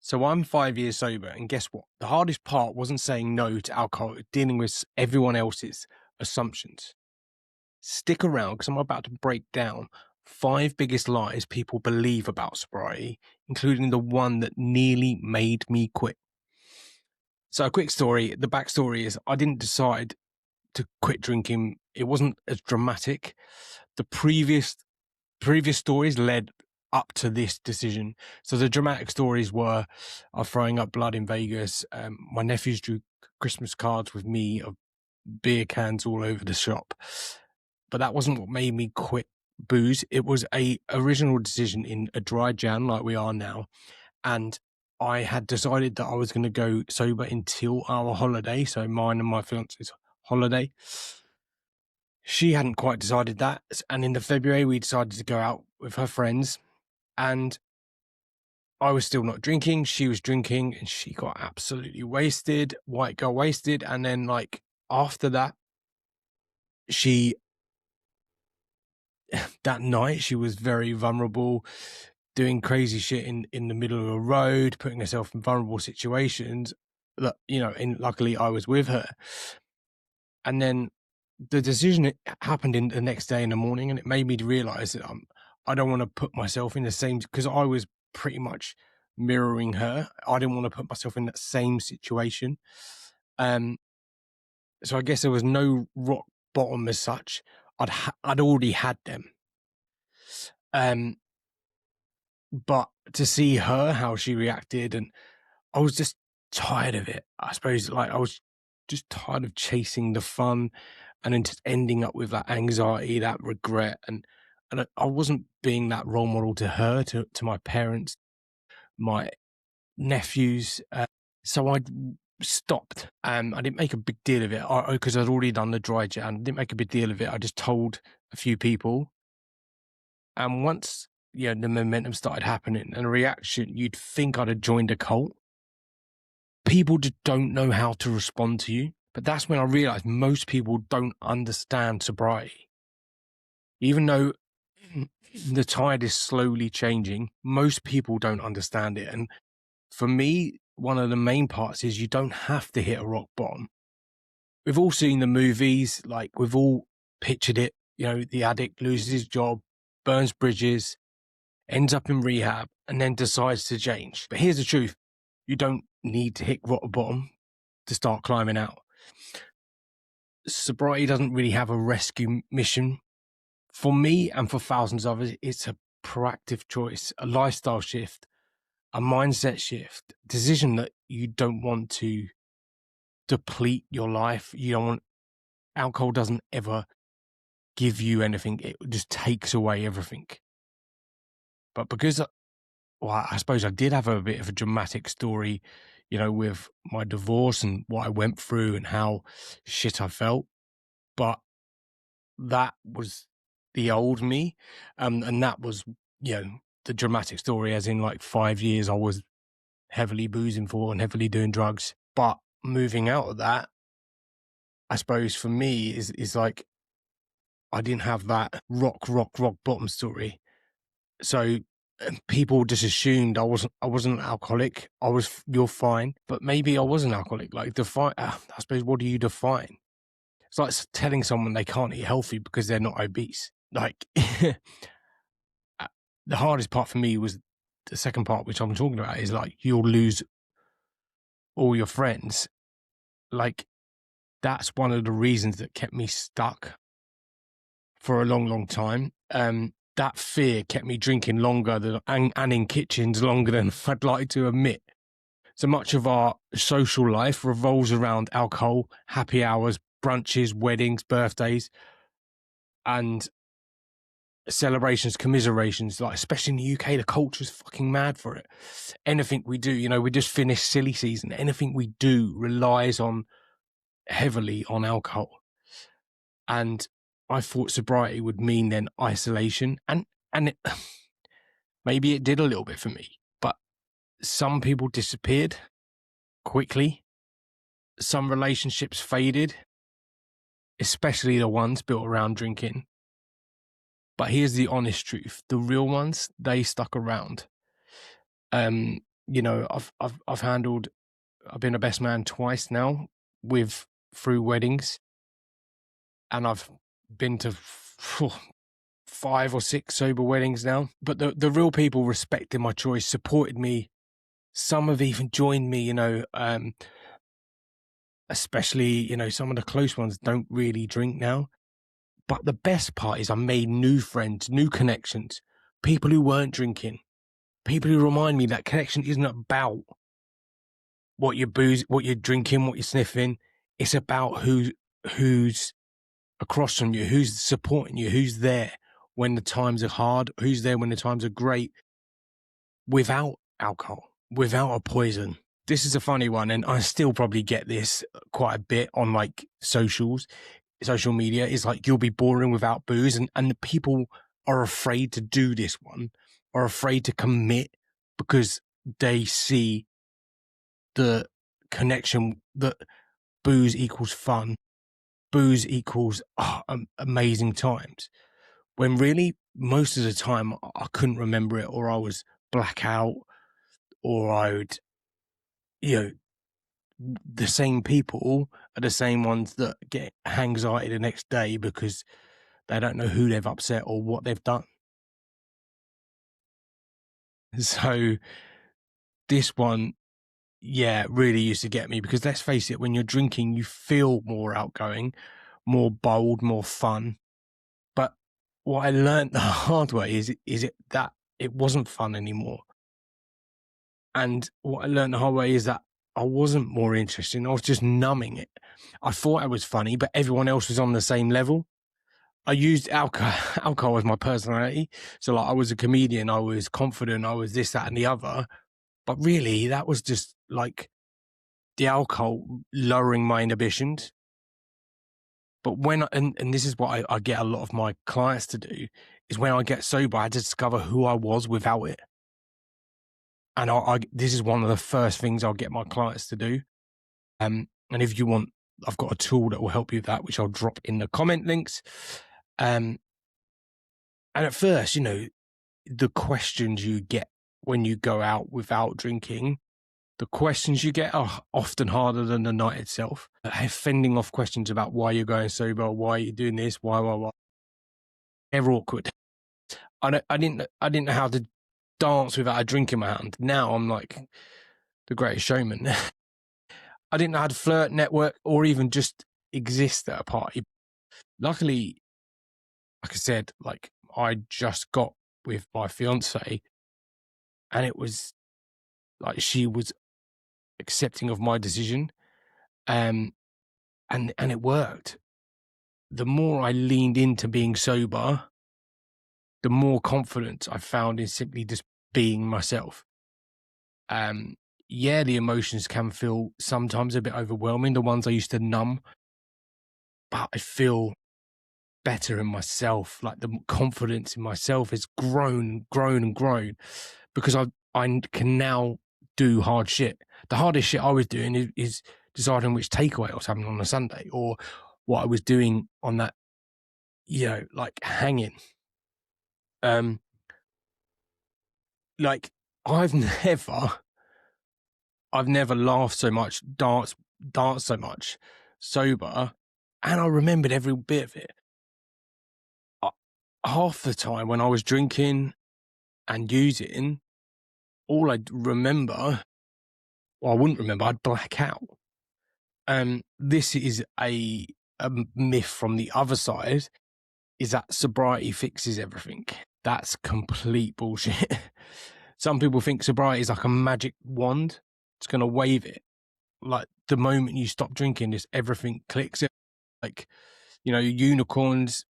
So I'm 5 years sober, and guess what? The hardest part wasn't saying no to alcohol, it was dealing with everyone else's assumptions. Stick around because I'm about to break down 5 biggest lies people believe about sobriety, including the one that nearly made me quit. So a quick story, the backstory is I didn't decide to quit drinking. It wasn't as dramatic. The previous stories led up to this decision. So the dramatic stories were throwing up blood in Vegas. My nephews drew Christmas cards with me of beer cans all over the shop. But that wasn't what made me quit booze. It was a original decision in a dry Jan like we are now. And I had decided that I was going to go sober until our holiday. So mine and my fiance's holiday. She hadn't quite decided that. And in the February, we decided to go out with her friends. And I was still not drinking. She was drinking and she got absolutely wasted, white girl wasted. And then like after that, that night, she was very vulnerable, doing crazy shit in the middle of a road, putting herself in vulnerable situations that, and luckily I was with her. And then the decision happened in the next day in the morning, and it made me realize that I don't want to put myself in the same, because I was pretty much mirroring her. I didn't want to put myself in that same situation. So I guess there was no rock bottom as such. I'd already had them. But to see her, how she reacted, and I was just tired of it. I suppose like I was just tired of chasing the fun and then just ending up with that anxiety, that regret. And I wasn't being that role model to her, to my parents, my nephews. So I stopped. I didn't make a big deal of it because I'd already done the dry Jan. I didn't make a big deal of it. I just told a few people. And once the momentum started happening and a reaction, you'd think I'd have joined a cult. People just don't know how to respond to you. But that's when I realized most people don't understand sobriety. Even though the tide is slowly changing, most people don't understand it. And for me, one of the main parts is you don't have to hit a rock bottom. We've all seen the movies, like we've all pictured it, the addict loses his job, burns bridges, ends up in rehab, and then decides to change. But here's the truth. You don't need to hit rock bottom to start climbing out. Sobriety doesn't really have a rescue mission. For me and for thousands of others, it's a proactive choice, a lifestyle shift, a mindset shift, a decision that you don't want to deplete your life. Alcohol doesn't ever give you anything. It just takes away everything. But because I suppose I did have a bit of a dramatic story, with my divorce and what I went through and how shit I felt. But that was the old me. And that was, the dramatic story, as in like 5 years I was heavily boozing for and heavily doing drugs. But moving out of that, I suppose for me is like, I didn't have that rock bottom story. So people just assumed I wasn't an alcoholic. You're fine, but maybe I was an alcoholic. Like I suppose, what do you define? It's like telling someone they can't eat healthy because they're not obese. Like the hardest part for me was the second part, which I'm talking about, is like, you'll lose all your friends. Like that's one of the reasons that kept me stuck for a long time. That fear kept me drinking longer and in kitchens longer than I'd like to admit. So much of our social life revolves around alcohol, happy hours, brunches, weddings, birthdays, and celebrations, commiserations. Like, especially in the UK, the culture's fucking mad for it. Anything we do, we just finished silly season. Anything we do relies heavily on alcohol. And I thought sobriety would mean then isolation, and maybe it did a little bit for me, but some people disappeared quickly. Some relationships faded, especially the ones built around drinking. But here's the honest truth. The real ones, they stuck around. I've handled I've been a best man twice now with through weddings, and I've been to 5 or 6 sober weddings now. But the real people respected my choice, supported me. Some have even joined me, especially, some of the close ones don't really drink now. But the best part is I made new friends, new connections, people who weren't drinking, people who remind me that connection isn't about what you're drinking, what you're sniffing. It's about who's across from you, who's supporting you, who's there when the times are hard, who's there when the times are great, without alcohol, without a poison. This is a funny one, and I still probably get this quite a bit on like social media. Is like, you'll be boring without booze, and the people are afraid to do this one, are afraid to commit because they see the connection that booze equals fun, booze equals amazing times. When really, most of the time, I couldn't remember it, or I was blackout, or I would, you know, the same people are the same ones that get hangxiety the next day because they don't know who they've upset or what they've done. So this one, yeah, really used to get me because let's face it, when you're drinking, you feel more outgoing, more bold, more fun. But what I learned the hard way is that it wasn't fun anymore. And what I learned the hard way is that I wasn't more interesting. I was just numbing it. I thought I was funny, but everyone else was on the same level. I used alcohol as my personality. So like, I was a comedian, I was confident, I was this, that, and the other. But really, that was just like the alcohol lowering my inhibitions. But and this is what I get a lot of my clients to do, is when I get sober, I discover who I was without it. And this is one of the first things I'll get my clients to do. And if you want, I've got a tool that will help you with that, which I'll drop in the comment links. And at first, the questions you get when you go out without drinking, the questions you get are often harder than the night itself. Fending off questions about why you're going sober, why you're doing this, why. They're awkward. I didn't know how to dance without a drink in my hand. Now I'm like the greatest showman. I didn't know how to flirt, network, or even just exist at a party. Luckily, like I said, like, I just got with my fiance, and it was like she was accepting of my decision, and it worked. The more I leaned into being sober, the more confidence I found in simply just being myself. Yeah, the emotions can feel sometimes a bit overwhelming, the ones I used to numb, but I feel better in myself. Like, the confidence in myself has grown because I can now do hard shit. The hardest shit I was doing is deciding which takeaway I was having on a Sunday, or what I was doing on that, like hanging. Like, I've never laughed so much, danced so much sober, and I remembered every bit of it. Half the time when I was drinking and using, all I'd remember, or I wouldn't remember, I'd black out. This is a myth from the other side, is that sobriety fixes everything. That's complete bullshit. Some people think sobriety is like a magic wand. It's going to wave it. Like, the moment you stop drinking, just everything clicks. Like, unicorns,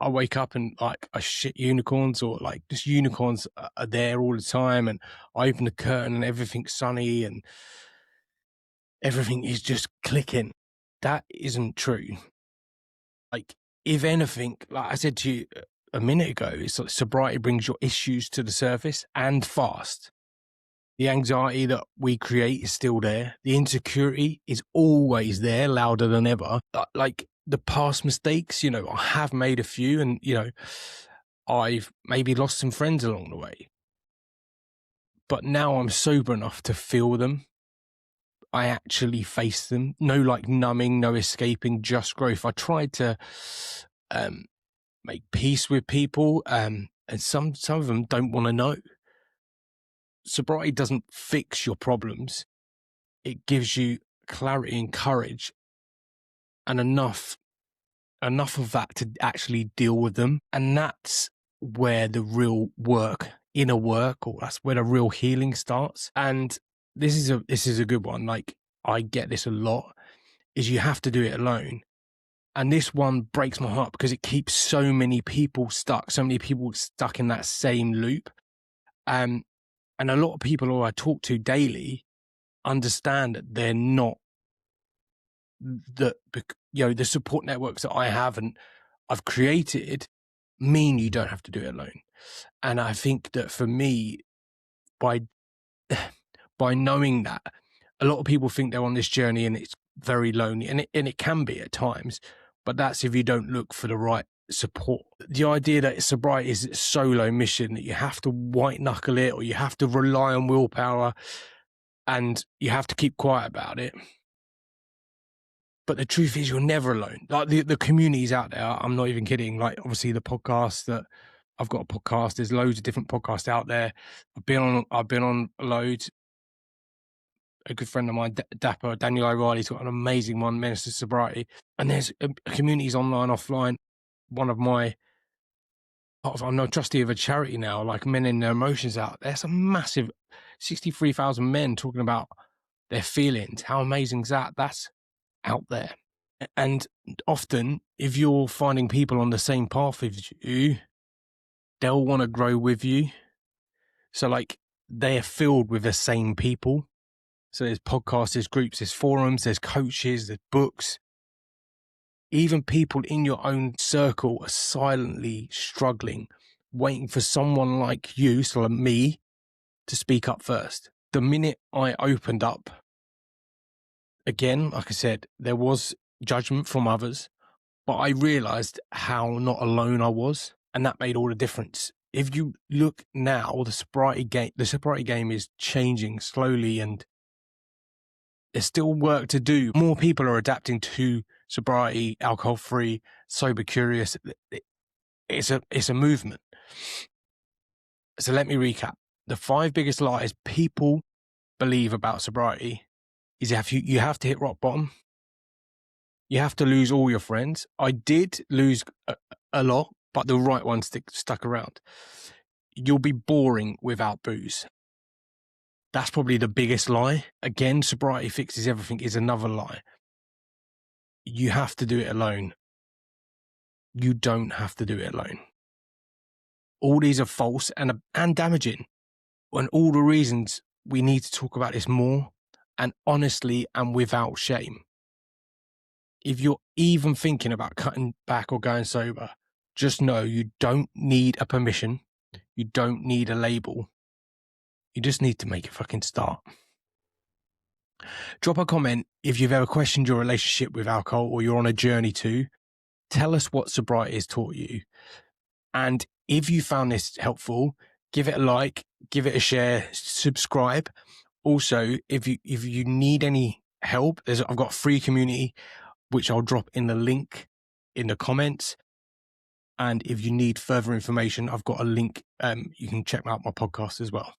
I wake up and like I shit unicorns, or like just unicorns are there all the time, and I open the curtain and everything's sunny and everything is just clicking. That isn't true. Like, if anything, like I said to you a minute ago, it's like sobriety brings your issues to the surface, and fast. The anxiety that we create is still there. The insecurity is always there, louder than ever. Like, the past mistakes, I have made a few, and, I've maybe lost some friends along the way. But now I'm sober enough to feel them. I actually face them. No like numbing, no escaping, just growth. I tried to make peace with people, and some of them don't want to know. Sobriety doesn't fix your problems. It gives you clarity and courage and enough of that to actually deal with them. And that's where the real work, inner work, or that's where the real healing starts. And this is a good one. Like, I get this a lot, is you have to do it alone. And this one breaks my heart because it keeps so many people stuck in that same loop. And a lot of people who I talk to daily understand that they're not, that, you know, the support networks that I have and I've created mean you don't have to do it alone. And I think that for me, by knowing that, a lot of people think they're on this journey and it's very lonely, and it can be at times, but that's if you don't look for the right support. The idea that sobriety is a solo mission, that you have to white knuckle it, or you have to rely on willpower and you have to keep quiet about it. But the truth is, you're never alone. Like, the community's out there. I'm not even kidding. Like, obviously the podcast that I've got a podcast. There's loads of different podcasts out there. I've been on loads. A good friend of mine, Dapper, Daniel O'Reilly's got an amazing one, Menace to Sobriety. And there's communities online, offline. One of my, I'm no trustee of a charity now, like Men in Their Emotions out. There's a massive 63,000 men talking about their feelings. How amazing is that? That's out there. And often, if you're finding people on the same path as you, they'll want to grow with you. So, like, they're filled with the same people. So there's podcasts, there's groups, there's forums, there's coaches, there's books. Even people in your own circle are silently struggling, waiting for someone like you, so like me, to speak up first. The minute I opened up, again, like I said, there was judgment from others, but I realized how not alone I was, and that made all the difference. If you look now, the sobriety game is changing slowly, and there's still work to do. More people are adapting to sobriety, alcohol-free, sober curious. It's a movement. So let me recap. The 5 biggest lies people believe about sobriety is you have to hit rock bottom. You have to lose all your friends. I did lose a lot, but the right ones stuck around. You'll be boring without booze. That's probably the biggest lie. Again, sobriety fixes everything is another lie. You have to do it alone. You don't have to do it alone. All these are false and damaging. And all the reasons we need to talk about this more, and honestly and without shame. If you're even thinking about cutting back or going sober, just know you don't need a permission. You don't need a label. You just need to make a fucking start. Drop a comment if you've ever questioned your relationship with alcohol or you're on a journey to. Tell us what sobriety has taught you. And if you found this helpful, give it a like, give it a share, subscribe. Also, if you need any help, I've got a free community, which I'll drop in the link in the comments. And if you need further information, I've got a link. You can check out my podcast as well.